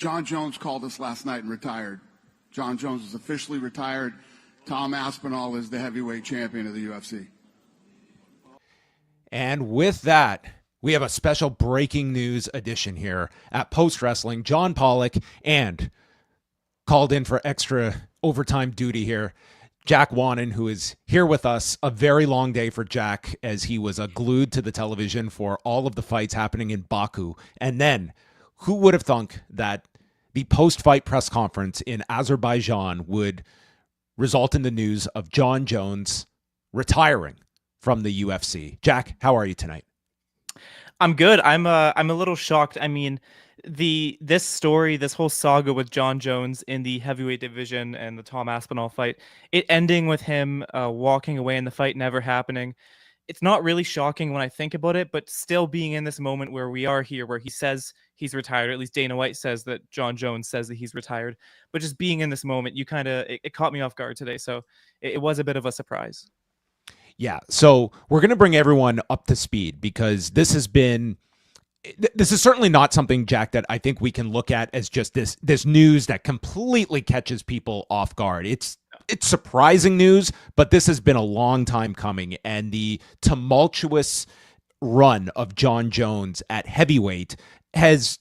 Jon Jones called us last night and retired. Jon Jones is officially retired. Tom Aspinall is the heavyweight champion of the UFC. And with that, we have a special breaking news edition here at Post Wrestling. John Pollock, and called in for extra overtime duty here, Jack Wannan, who is here with us. A very long day for Jack, as he was glued to the television for all of the fights happening in Baku. And then, who would have thunk that the post-fight press conference in Azerbaijan would result in the news of Jon Jones retiring from the UFC? Jack, how are you tonight? I'm good. I'm a little shocked. I mean, this whole saga with Jon Jones in the heavyweight division and the Tom Aspinall fight, it ending with him walking away and the fight never happening. It's not really shocking when I think about it, but still being in this moment where we are here, where he says he's retired, or at least Dana White says that Jon Jones says that he's retired, but just being in this moment, it caught me off guard today. So it was a bit of a surprise. Yeah. So we're going to bring everyone up to speed, because this is certainly not something, Jack, that I think we can look at as just this news that completely catches people off guard. It's surprising news, but this has been a long time coming, and the tumultuous run of Jon Jones at heavyweight has,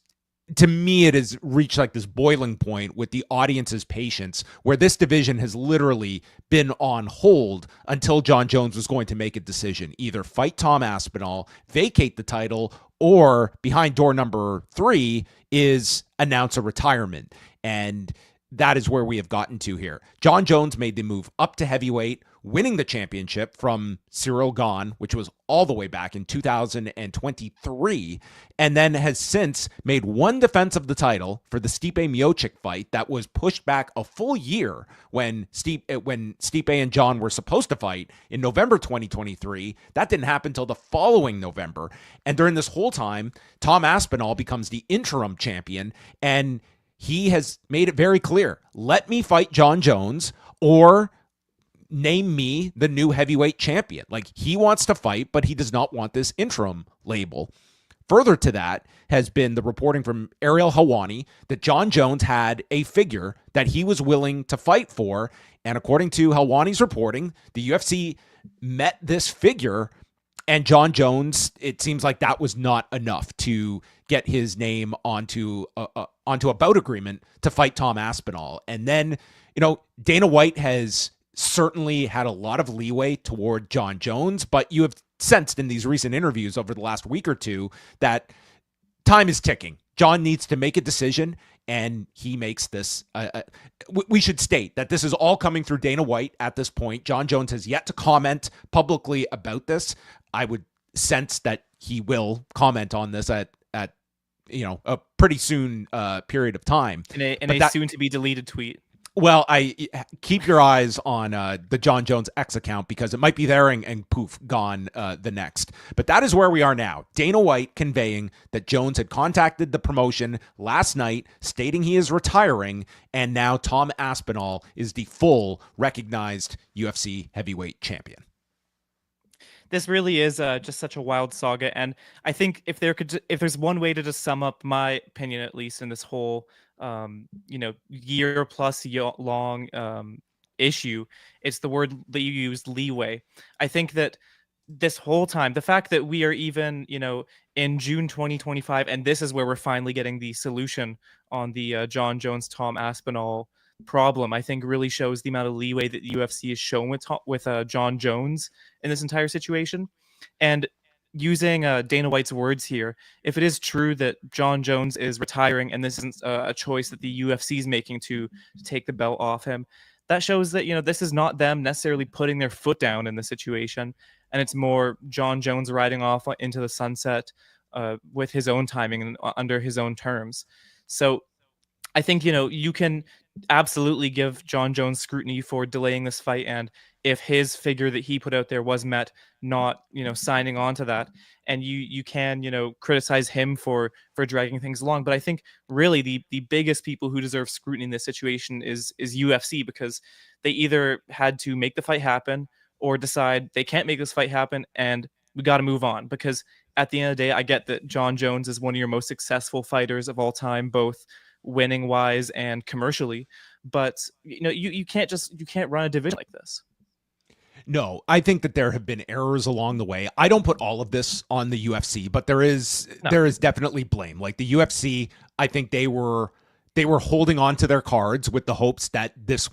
to me, it has reached like this boiling point with the audience's patience, where this division has literally been on hold until Jon Jones was going to make a decision: either fight Tom Aspinall, vacate the title, or behind door number 3 is announce a retirement. And that is where we have gotten to here. Jon Jones made the move up to heavyweight, winning the championship from Cyril Gane, which was all the way back in 2023, and then has since made one defense of the title for the Stipe Miocic fight that was pushed back a full year when Stipe and Jon were supposed to fight in November 2023. That didn't happen until the following November. And during this whole time, Tom Aspinall becomes the interim champion, and he has made it very clear: let me fight Jon Jones or name me the new heavyweight champion. Like, he wants to fight, but he does not want this interim label. Further to that has been the reporting from Ariel Helwani that Jon Jones had a figure that he was willing to fight for. And according to Helwani's reporting, the UFC met this figure, and Jon Jones, it seems like that was not enough to get his name onto a bout agreement to fight Tom Aspinall. And then, Dana White has certainly had a lot of leeway toward Jon Jones, but you have sensed in these recent interviews over the last week or two that time is ticking. Jon needs to make a decision, and he makes this. We should state that this is all coming through Dana White at this point. Jon Jones has yet to comment publicly about this. I would sense that he will comment on this at a pretty soon period of time. In a soon-to-be deleted tweet. Well, I keep your eyes on the Jon Jones X account, because it might be there and poof, gone the next. But that is where we are now. Dana White conveying that Jones had contacted the promotion last night, stating he is retiring, and now Tom Aspinall is the full recognized UFC heavyweight champion. This really is just such a wild saga, and I think if there's one way to just sum up my opinion, at least in this whole year plus long issue, it's the word that you used, leeway. I think that this whole time, the fact that we are even in June 2025, and this is where we're finally getting the solution on the Jon Jones Tom Aspinall problem, I think really shows the amount of leeway that the UFC has shown with Jon Jones in this entire situation. And using Dana White's words here, if it is true that Jon Jones is retiring and this isn't a choice that the UFC is making to take the belt off him, that shows that this is not them necessarily putting their foot down in the situation, and it's more Jon Jones riding off into the sunset with his own timing and under his own terms. So I think, you can absolutely give Jon Jones scrutiny for delaying this fight, and if his figure that he put out there was met, not, signing on to that, and you can, criticize him for dragging things along. But I think really the biggest people who deserve scrutiny in this situation is UFC, because they either had to make the fight happen or decide they can't make this fight happen and we got to move on. Because at the end of the day, I get that Jon Jones is one of your most successful fighters of all time, both winning wise and commercially. But you can't run a division like this. No, I think that there have been errors along the way. I don't put all of this on the UFC, but there is definitely blame. Like the UFC, I think they were holding on to their cards with the hopes that this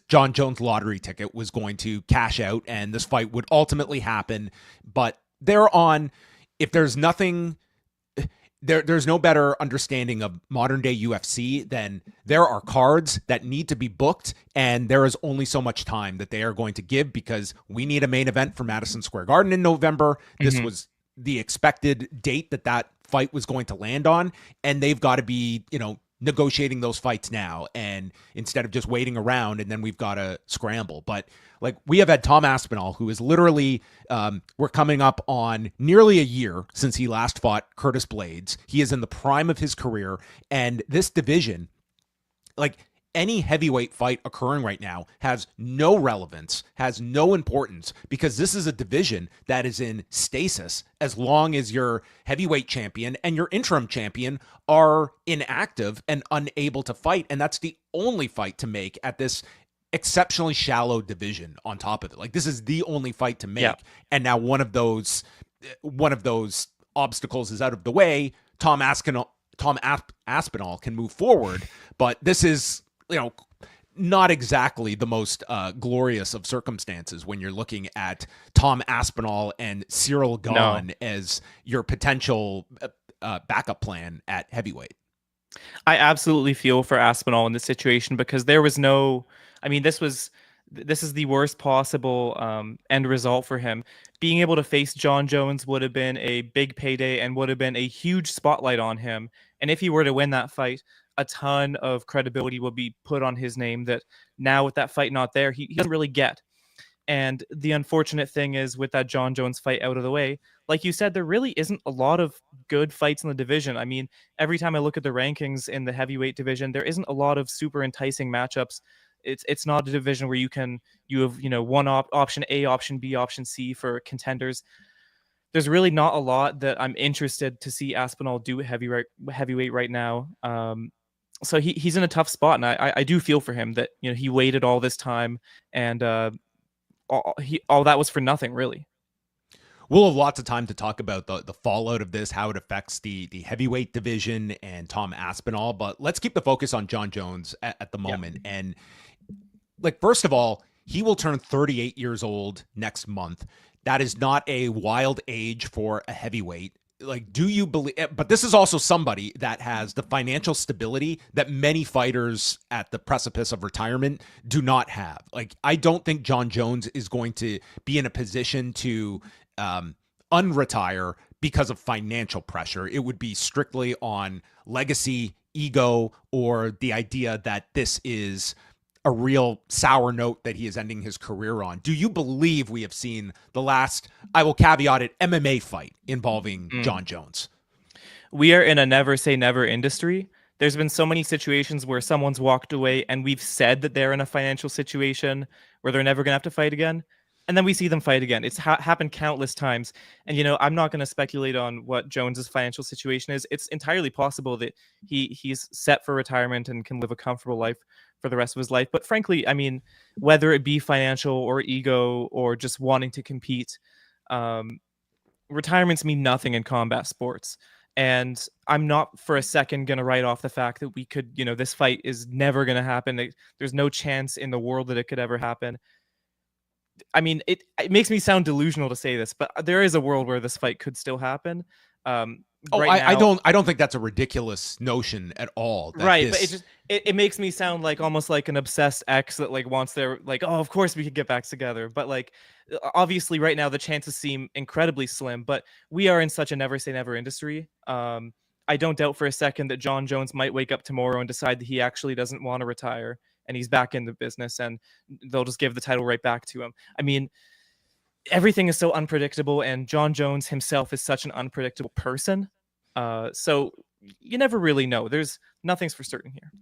Jon Jones lottery ticket was going to cash out and this fight would ultimately happen. But if there's nothing, there's no better understanding of modern day UFC than there are cards that need to be booked, and there is only so much time that they are going to give because we need a main event for Madison Square Garden in November. This was the expected date that fight was going to land on, and they've got to be, negotiating those fights now, and instead of just waiting around and then we've got to scramble. But like, we have had Tom Aspinall, who is literally, we're coming up on nearly a year since he last fought Curtis Blades. He is in the prime of his career, and this division, like any heavyweight fight occurring right now, has no relevance, has no importance, because this is a division that is in stasis as long as your heavyweight champion and your interim champion are inactive and unable to fight. And that's the only fight to make at this exceptionally shallow division on top of it. Like, this is the only fight to make. Yeah. And now one of those obstacles is out of the way. Tom Aspinall can move forward, but this is, not exactly the most glorious of circumstances when you're looking at Tom Aspinall and Cyril Gahn as your potential backup plan at heavyweight. I absolutely feel for Aspinall in this situation, because there was this is the worst possible end result for him. Being able to face Jon Jones would have been a big payday and would have been a huge spotlight on him. And if he were to win that fight, a ton of credibility will be put on his name that now, with that fight not there, he doesn't really get. And the unfortunate thing is, with that Jon Jones fight out of the way, like you said, there really isn't a lot of good fights in the division. I mean, every time I look at the rankings in the heavyweight division, there isn't a lot of super enticing matchups. It's not a division where you have one option A, option B, option C for contenders. There's really not a lot that I'm interested to see Aspinall do at heavyweight right now. So he's in a tough spot, and I do feel for him that he waited all this time, and all that was for nothing, really. We'll have lots of time to talk about the fallout of this, how it affects the heavyweight division and Tom Aspinall, but let's keep the focus on Jon Jones at the moment. Yeah. And like, first of all, he will turn 38 years old next month. That is not a wild age for a heavyweight. Like, do you believe, but this is also somebody that has the financial stability that many fighters at the precipice of retirement do not have. Like, I don't think Jon Jones is going to be in a position to unretire because of financial pressure. It would be strictly on legacy, ego, or the idea that this is a real sour note that he is ending his career on. Do you believe we have seen the last, I will caveat it, MMA fight involving Jon Jones? We are in a never say never industry. There's been so many situations where someone's walked away and we've said that they're in a financial situation where they're never going to have to fight again. And then we see them fight again. It's happened countless times. And, I'm not going to speculate on what Jones's financial situation is. It's entirely possible that he's set for retirement and can live a comfortable life for the rest of his life. But frankly, I mean, whether it be financial or ego or just wanting to compete, retirements mean nothing in combat sports. And I'm not for a second going to write off the fact that we could, this fight is never going to happen. There's no chance in the world that it could ever happen. I mean, it makes me sound delusional to say this, but there is a world where this fight could still happen. I don't think that's a ridiculous notion at all. Right, but it makes me sound like almost like an obsessed ex that like wants their like, oh, of course we could get back together. But like, obviously right now the chances seem incredibly slim, but we are in such a never say never industry. I don't doubt for a second that Jon Jones might wake up tomorrow and decide that he actually doesn't want to retire and he's back in the business and they'll just give the title right back to him. I mean, everything is so unpredictable, and Jon Jones himself is such an unpredictable person. So you never really know. Nothing's for certain here.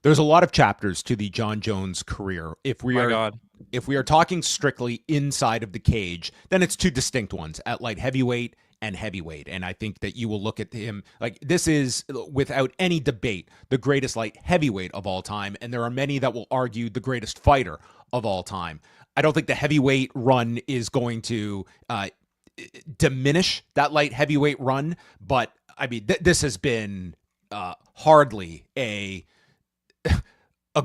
There's a lot of chapters to the Jon Jones career. If we are talking strictly inside of the cage, then it's two distinct ones at light heavyweight and heavyweight. And I think that you will look at him like this is, without any debate, the greatest light heavyweight of all time. And there are many that will argue the greatest fighter of all time. I don't think the heavyweight run is going to diminish that light heavyweight run, but I mean, this has been hardly a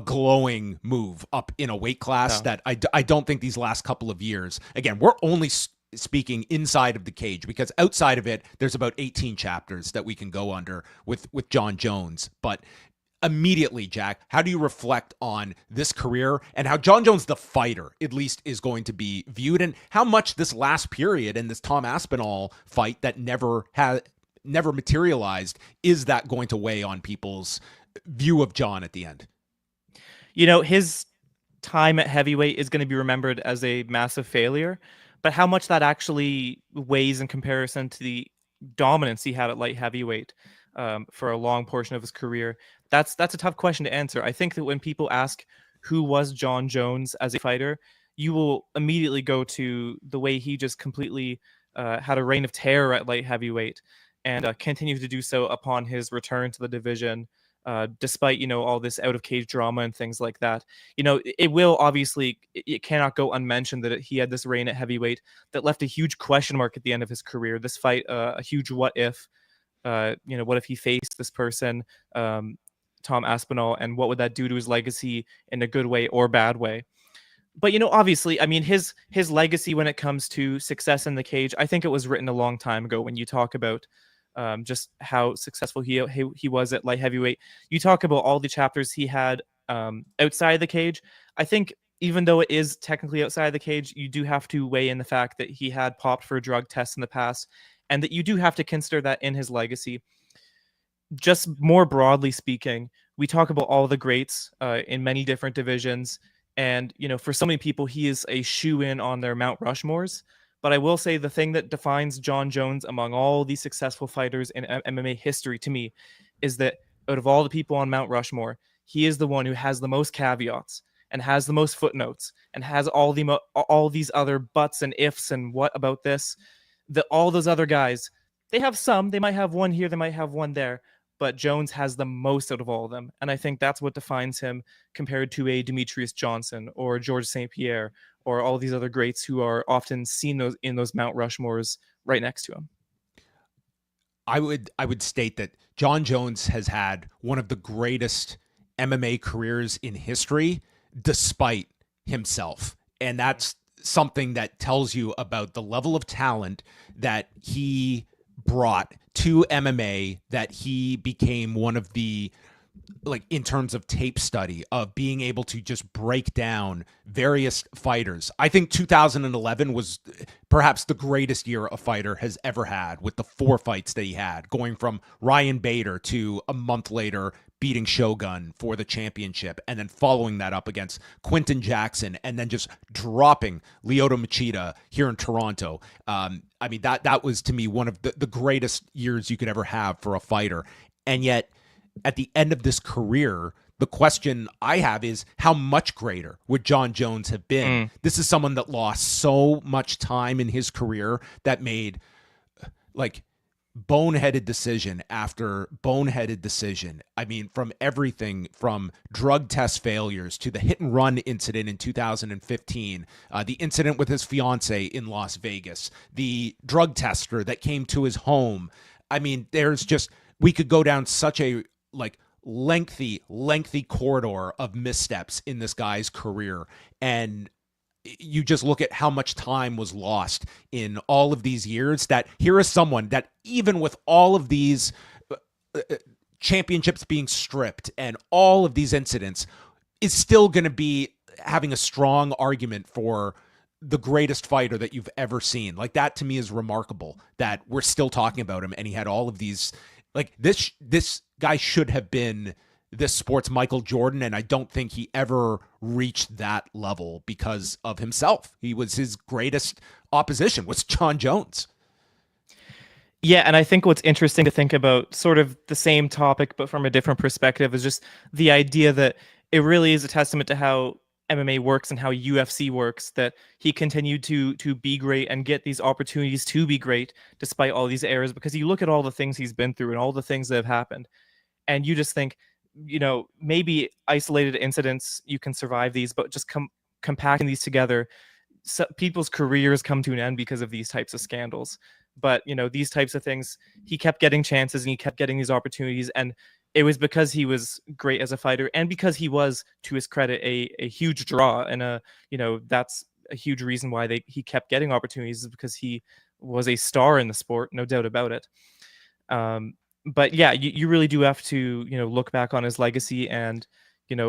glowing move up in a weight class that I don't think these last couple of years, again, we're only speaking inside of the cage, because outside of it, there's about 18 chapters that we can go under with Jon Jones. But immediately, Jack, how do you reflect on this career and how Jon Jones, the fighter, at least is going to be viewed, and how much this last period and this Tom Aspinall fight that never materialized, is that going to weigh on people's view of Jon at the end? You know, his time at heavyweight is going to be remembered as a massive failure, but how much that actually weighs in comparison to the dominance he had at light heavyweight for a long portion of his career, that's a tough question to answer. I think that when people ask who was Jon Jones as a fighter, you will immediately go to the way he just completely had a reign of terror at light heavyweight, and continued to do so upon his return to the division, despite, you know, all this out of cage drama and things like that. You know, it will obviously, it cannot go unmentioned that he had this reign at heavyweight that left a huge question mark at the end of his career. This fight, a huge what if, you know, what if he faced this person, Tom Aspinall, and what would that do to his legacy in a good way or bad way? But, you know, obviously, I mean, his legacy when it comes to success in the cage, I think it was written a long time ago. When you talk about just how successful he was at light heavyweight, you talk about all the chapters he had outside the cage. I think even though it is technically outside the cage, you do have to weigh in the fact that he had popped for drug tests in the past, and that you do have to consider that in his legacy. Just more broadly speaking, we talk about all the greats in many different divisions. And, you know, for so many people, he is a shoe-in on their Mount Rushmores. But I will say the thing that defines Jon Jones among all these successful fighters in MMA history, to me, is that out of all the people on Mount Rushmore, he is the one who has the most caveats and has the most footnotes and has all these other buts and ifs and what about this. All those other guys, they have some. They might have one here, they might have one there. But Jones has the most out of all of them. And I think that's what defines him compared to a Demetrius Johnson or George St. Pierre or all these other greats who are often seen in those Mount Rushmores right next to him. I would state that Jon Jones has had one of the greatest MMA careers in history, despite himself. And that's something that tells you about the level of talent that he brought to MMA, that he became one of the, like, in terms of tape study, of being able to just break down various fighters. I think 2011 was perhaps the greatest year a fighter has ever had, with the 4 fights that he had, going from Ryan Bader to a month later beating Shogun for the championship, and then following that up against Quinton Jackson, and then just dropping Lyoto Machida here in Toronto. I mean, that was, to me, one of the greatest years you could ever have for a fighter. And yet, at the end of this career, the question I have is, how much greater would Jon Jones have been? This is someone that lost so much time in his career, that made, like, boneheaded decision after boneheaded decision. I mean, from everything from drug test failures to the hit and run incident in 2015, the incident with his fiance in Las Vegas, the drug tester that came to his home. I mean, there's just, we could go down such a, like, lengthy corridor of missteps in this guy's career. And you just look at how much time was lost in all of these years, that here is someone that, even with all of these championships being stripped and all of these incidents, is still going to be having a strong argument for the greatest fighter that you've ever seen. Like, that to me is remarkable, that we're still talking about him. And he had all of these, like, this guy should have been this sport's Michael Jordan, and I don't think he ever reached that level because of himself. He was, his greatest opposition was Jon Jones. Yeah, and I think what's interesting to think about, sort of the same topic but from a different perspective, is just the idea that it really is a testament to how MMA works and how UFC works, that he continued to be great and get these opportunities to be great despite all these errors, because you look at all the things he's been through and all the things that have happened, and you just think, maybe isolated incidents, you can survive these, but just compacting these together, so people's careers come to an end because of these types of scandals. But these types of things, he kept getting chances and he kept getting these opportunities, and it was because he was great as a fighter, and because he was, to his credit, a huge draw, and that's a huge reason why he kept getting opportunities, is because he was a star in the sport, no doubt about it. But yeah, you really do have to look back on his legacy, and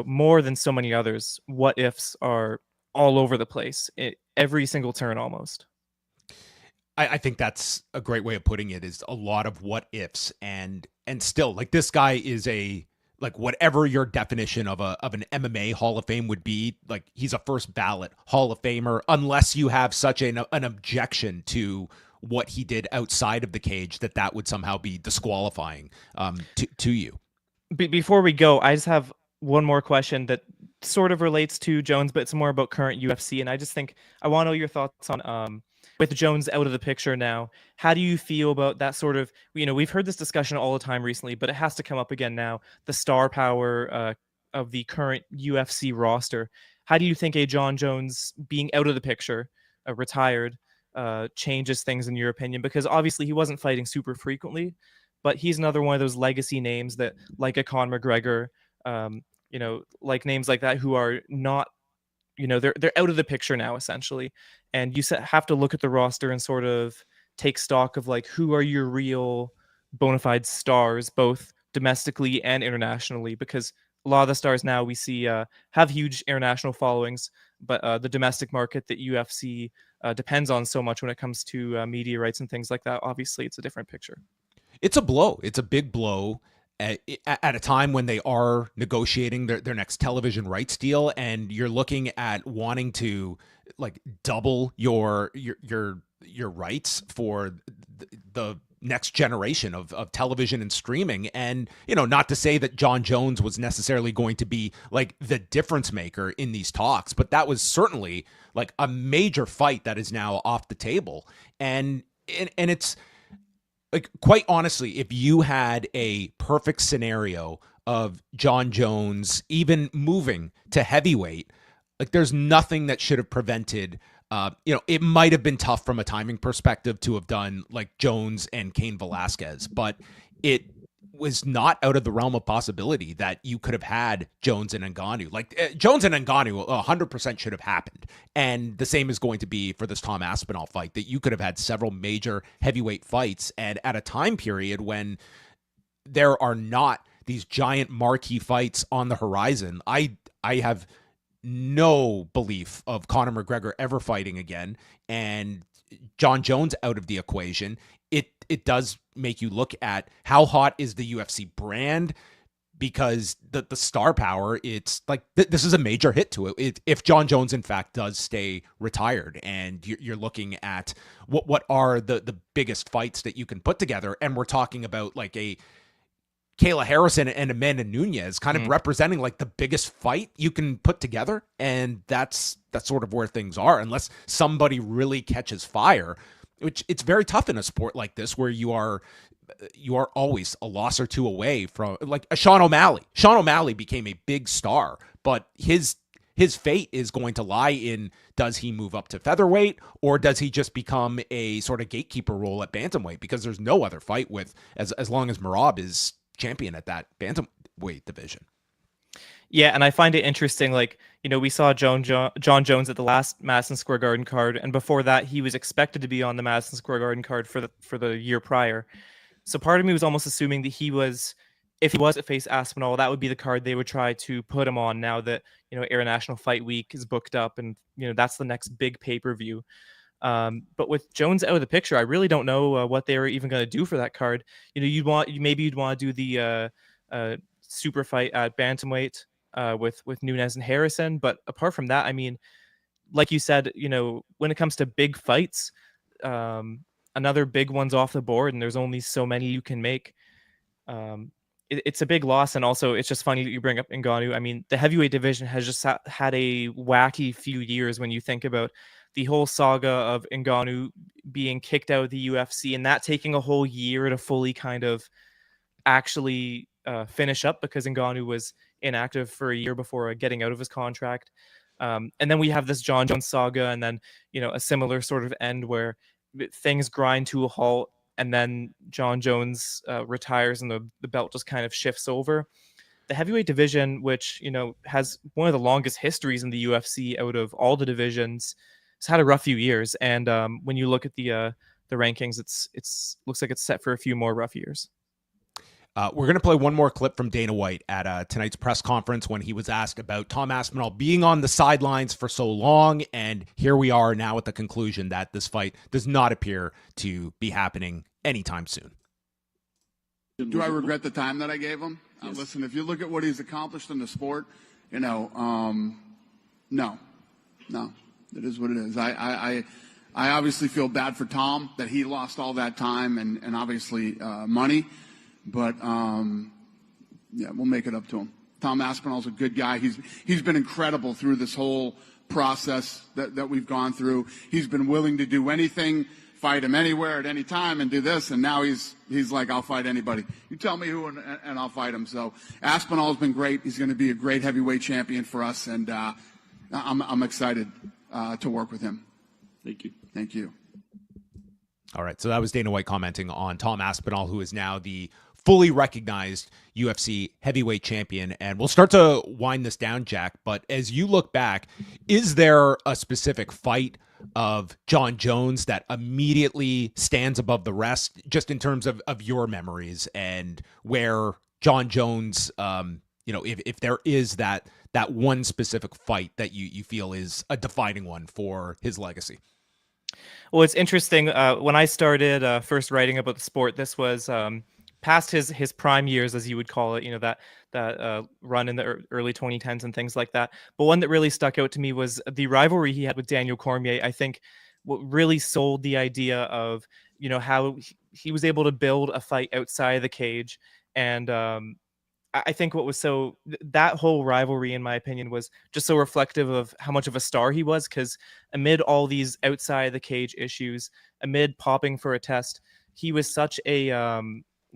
more than so many others, what ifs are all over the place, every single turn almost. I think that's a great way of putting it, is a lot of what ifs, and still, like, this guy is like, whatever your definition of an MMA Hall of Fame would be, like, he's a first ballot Hall of Famer, unless you have such an objection to what he did outside of the cage that would somehow be disqualifying to you. Before we go, I just have one more question that sort of relates to Jones, but it's more about current UFC, and I just think I want to know your thoughts on with Jones out of the picture now. How do you feel about that sort of, we've heard this discussion all the time recently, but it has to come up again now, the star power of the current UFC roster. How do you think a Jon Jones being out of the picture, retired, changes things in your opinion? Because obviously he wasn't fighting super frequently, but he's another one of those legacy names that, like a Conor McGregor, like names like that, who are not, they're out of the picture now, essentially. And you have to look at the roster and sort of take stock of, like, who are your real bona fide stars, both domestically and internationally, because a lot of the stars now we see have huge international followings, but the domestic market that UFC depends on so much when it comes to media rights and things like that, obviously it's a different picture. It's a blow. It's a big blow at a time when they are negotiating their next television rights deal, and you're looking at wanting to, like, double your rights for the next generation of television and streaming. And, not to say that Jon Jones was necessarily going to be, like, the difference maker in these talks, but that was certainly, like, a major fight that is now off the table. And it's, like, quite honestly, if you had a perfect scenario of Jon Jones even moving to heavyweight, like, there's nothing that should have prevented, it might have been tough from a timing perspective to have done, like, Jones and Cain Velasquez, but it was not out of the realm of possibility that you could have had Jones and Ngannou. Like, Jones and Ngannou 100% should have happened. And the same is going to be for this Tom Aspinall fight, that you could have had several major heavyweight fights, and at a time period when there are not these giant marquee fights on the horizon. I have no belief of Conor McGregor ever fighting again, and Jon Jones out of the equation. It does make you look at how hot is the UFC brand, because the star power, it's like, this is a major hit to it. If Jon Jones in fact does stay retired, and you're looking at what are the biggest fights that you can put together, and we're talking about, like, a Kayla Harrison and Amanda Nunes kind of representing, like, the biggest fight you can put together, and that's sort of where things are, unless somebody really catches fire, which it's very tough in a sport like this, where you are always a loss or two away from, like, a Sean O'Malley. Sean O'Malley became a big star, but his fate is going to lie in, does he move up to featherweight, or does he just become a sort of gatekeeper role at bantamweight? Because there's no other fight with, as long as Merab is champion at that bantamweight division. Yeah, and I find it interesting, like, we saw Jon Jones at the last Madison Square Garden card, and before that he was expected to be on the Madison Square Garden card for the year prior. So part of me was almost assuming that if he was to face Aspinall, that would be the card they would try to put him on, now that, International Fight Week is booked up, and, that's the next big pay-per-view. But with Jones out of the picture, I really don't know what they were even going to do for that card. You'd want to do the super fight at bantamweight with Nunes and Harrison, but apart from that, I mean, like you said, when it comes to big fights, another big one's off the board, and there's only so many you can make. it's a big loss. And also, it's just funny that you bring up Ngannou. I mean, the heavyweight division has just had a wacky few years when you think about the whole saga of Ngannou being kicked out of the UFC and that taking a whole year to fully kind of actually finish up, because Ngannou was inactive for a year before getting out of his contract. And then we have this Jon Jones saga, and then, a similar sort of end where things grind to a halt, and then Jon Jones retires and the belt just kind of shifts over. The heavyweight division, which, has one of the longest histories in the UFC out of all the divisions, has had a rough few years. And when you look at the rankings, it's looks like it's set for a few more rough years. We're going to play one more clip from Dana White at tonight's press conference when he was asked about Tom Aspinall being on the sidelines for so long. And here we are now at the conclusion that this fight does not appear to be happening anytime soon. Do I regret the time that I gave him? Yes. Listen, if you look at what he's accomplished in the sport, no. It is what it is. I obviously feel bad for Tom that he lost all that time and obviously money. But, we'll make it up to him. Tom Aspinall's a good guy. He's been incredible through this whole process that we've gone through. He's been willing to do anything, fight him anywhere at any time and do this. And now he's like, I'll fight anybody. You tell me who and I'll fight him. So Aspinall's been great. He's going to be a great heavyweight champion for us. And I'm excited to work with him. Thank you. Thank you. All right. So that was Dana White commenting on Tom Aspinall, who is now the fully recognized UFC heavyweight champion. And we'll start to wind this down, Jack. But as you look back, is there a specific fight of Jon Jones that immediately stands above the rest, just in terms of your memories, and where Jon Jones, if there is that one specific fight that you feel is a defining one for his legacy? Well, it's interesting. When I started first writing about the sport, this was past his prime years, as you would call it. That run in the early 2010s and things like that. But one that really stuck out to me was the rivalry he had with Daniel Cormier. I think what really sold the idea of how he was able to build a fight outside of the cage. And I think what was that whole rivalry, in my opinion, was just so reflective of how much of a star he was, because amid all these outside the cage issues, amid popping for a test, he was such a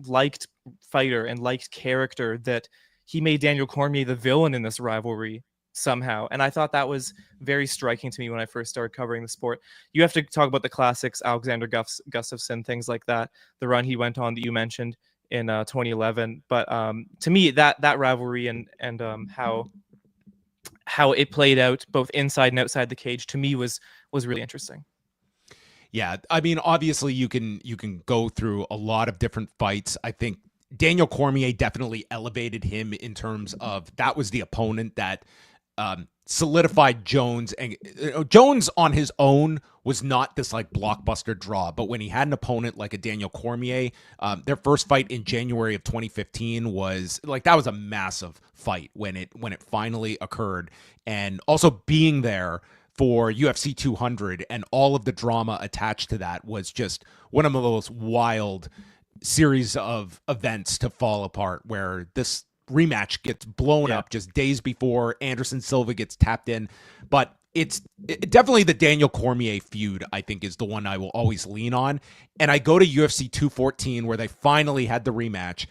liked fighter and liked character that he made Daniel Cormier the villain in this rivalry somehow. And I thought that was very striking to me when I first started covering the sport. You have to talk about the classics, Alexander Gustafsson, things like that, the run he went on that you mentioned in 2011. But to me, that rivalry and how it played out both inside and outside the cage, to me was really interesting. Yeah, I mean, obviously you can go through a lot of different fights. I think Daniel Cormier definitely elevated him in terms of that was the opponent that solidified Jones. And Jones on his own was not this like blockbuster draw, but when he had an opponent like a Daniel Cormier, their first fight in January of 2015 was like, that was a massive fight when it finally occurred. And also being there for UFC 200 and all of the drama attached to that was just one of the most wild series of events to fall apart, where this rematch gets blown up just days before Anderson Silva gets tapped in. But it's definitely the Daniel Cormier feud, I think, is the one I will always lean on. And I go to UFC 214 where they finally had the rematch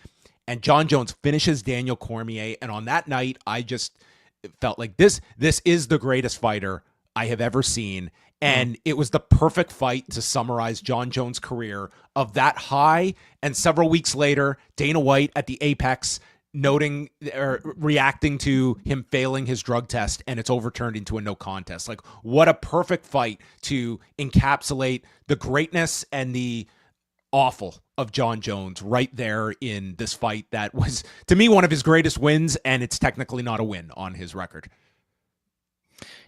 and Jon Jones finishes Daniel Cormier. And on that night, I just felt like this is the greatest fighter I have ever seen. And it was the perfect fight to summarize Jon Jones' career of that high. And several weeks later, Dana White at the Apex noting or reacting to him failing his drug test, and it's overturned into a no contest. Like, what a perfect fight to encapsulate the greatness and the awful of Jon Jones right there in this fight that was, to me, one of his greatest wins, and it's technically not a win on his record.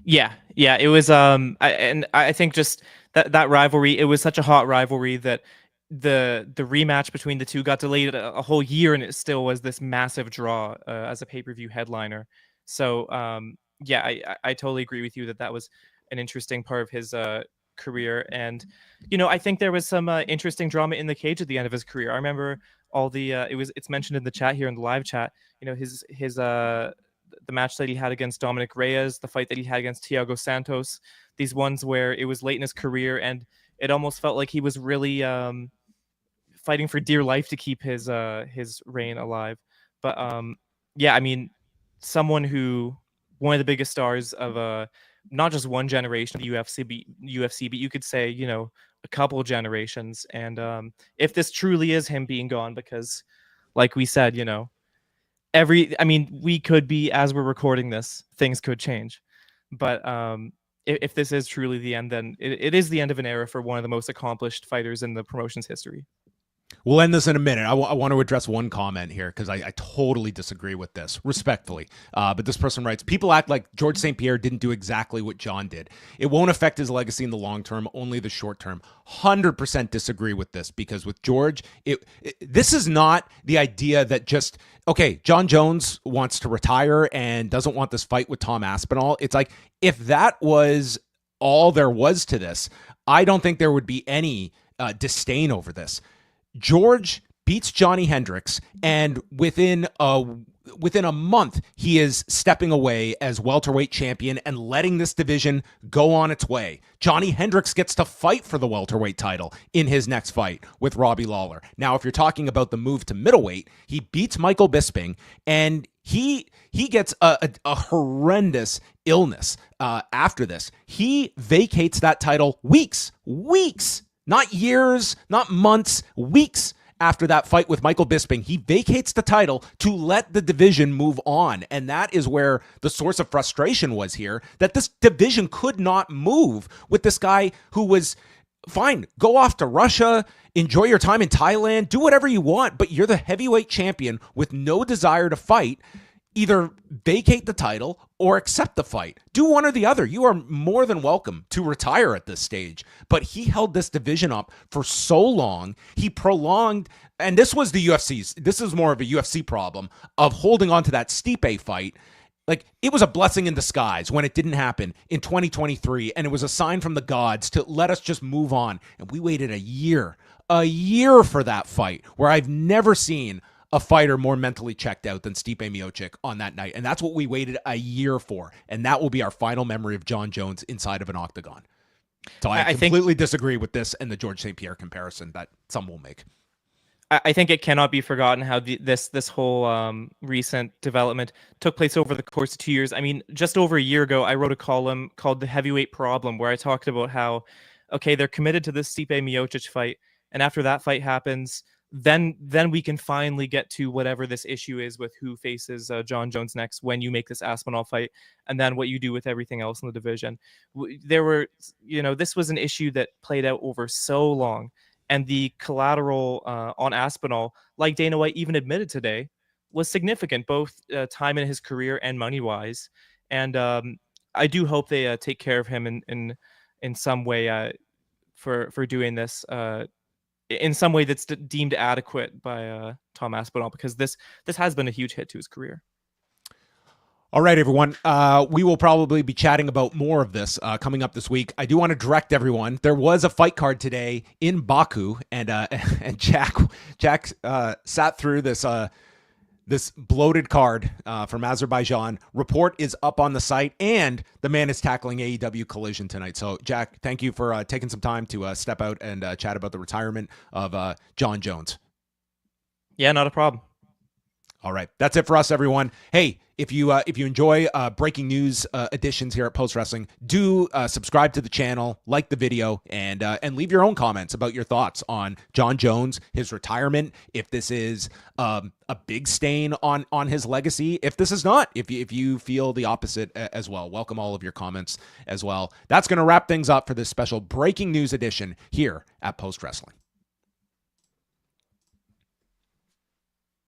Yeah, it was. I think just that rivalry. It was such a hot rivalry that the rematch between the two got delayed a whole year, and it still was this massive draw as a pay-per-view headliner. So I totally agree with you that was an interesting part of career. And, I think there was some interesting drama in the cage at the end of his career. I remember all the it's mentioned in the chat here in the live chat. His the match that he had against Dominic Reyes, the fight that he had against Thiago Santos. These ones where it was late in his career, and it almost felt like he was really fighting for dear life to keep his reign alive. But yeah, I mean, one of the biggest stars of not just one generation of the UFC, but you could say, a couple generations. And if this truly is him being gone, because like we said, we could be, as we're recording this, things could change. But if this is truly the end, then it is the end of an era for one of the most accomplished fighters in the promotion's history. We'll end this in a minute. I want to address one comment here because I totally disagree with this, respectfully. But this person writes, people act like George St. Pierre didn't do exactly what Jon did. It won't affect his legacy in the long term, only the short term. 100% disagree with this, because with George, this is not the idea that just, okay, Jon Jones wants to retire and doesn't want this fight with Tom Aspinall. It's like, if that was all there was to this, I don't think there would be any disdain over this. George beats Johnny Hendricks, and within a month, he is stepping away as welterweight champion and letting this division go on its way. Johnny Hendricks gets to fight for the welterweight title in his next fight with Robbie Lawler. Now, if you're talking about the move to middleweight, he beats Michael Bisping, and he gets a horrendous illness after this. He vacates that title weeks, not years, not months, weeks after that fight with Michael Bisping. He vacates the title to let the division move on. And that is where the source of frustration was here, that this division could not move with this guy who was, fine, go off to Russia, enjoy your time in Thailand, do whatever you want, but you're the heavyweight champion with no desire to fight. Either vacate the title or accept the fight. Do one or the other. You are more than welcome to retire at this stage. But he held this division up for so long. He prolonged, and this was the UFC's, this is more of a UFC problem of holding on to that Stipe fight. Like, it was a blessing in disguise when it didn't happen in 2023, and it was a sign from the gods to let us just move on. And we waited a year for that fight, where I've never seen a fighter more mentally checked out than Stipe Miocic on that night. And that's what we waited a year for. And that will be our final memory of Jon Jones inside of an octagon. So I completely disagree with this and the George St. Pierre comparison that some will make. I think it cannot be forgotten how this whole recent development took place over the course of 2 years. I mean, just over a year ago, I wrote a column called The Heavyweight Problem, where I talked about how, okay, they're committed to this Stipe Miocic fight. And after that fight happens, then we can finally get to whatever this issue is with who faces Jon Jones next when you make this Aspinall fight, and then what you do with everything else in the division. This was an issue that played out over so long, and the collateral on Aspinall, like Dana White even admitted today, was significant, both time in his career and money-wise. And I do hope they take care of him in some way for doing this. In some way that's deemed adequate by Tom Aspinall, because this has been a huge hit to his career. All right, everyone. We will probably be chatting about more of this coming up this week. I do want to direct everyone. There was a fight card today in Baku, and Jack sat through this bloated card from Azerbaijan. Report is up on the site, and the man is tackling AEW Collision tonight. So, Jack, thank you for taking some time to step out and chat about the retirement of Jon Jones. Yeah, not a problem. All right, that's it for us, everyone. Hey, if you enjoy breaking news editions here at Post Wrestling, do subscribe to the channel, like the video, and leave your own comments about your thoughts on Jon Jones, his retirement, if this is a big stain on his legacy, if this is not, if you feel the opposite as well. Welcome all of your comments as well. That's going to wrap things up for this special breaking news edition here at Post Wrestling.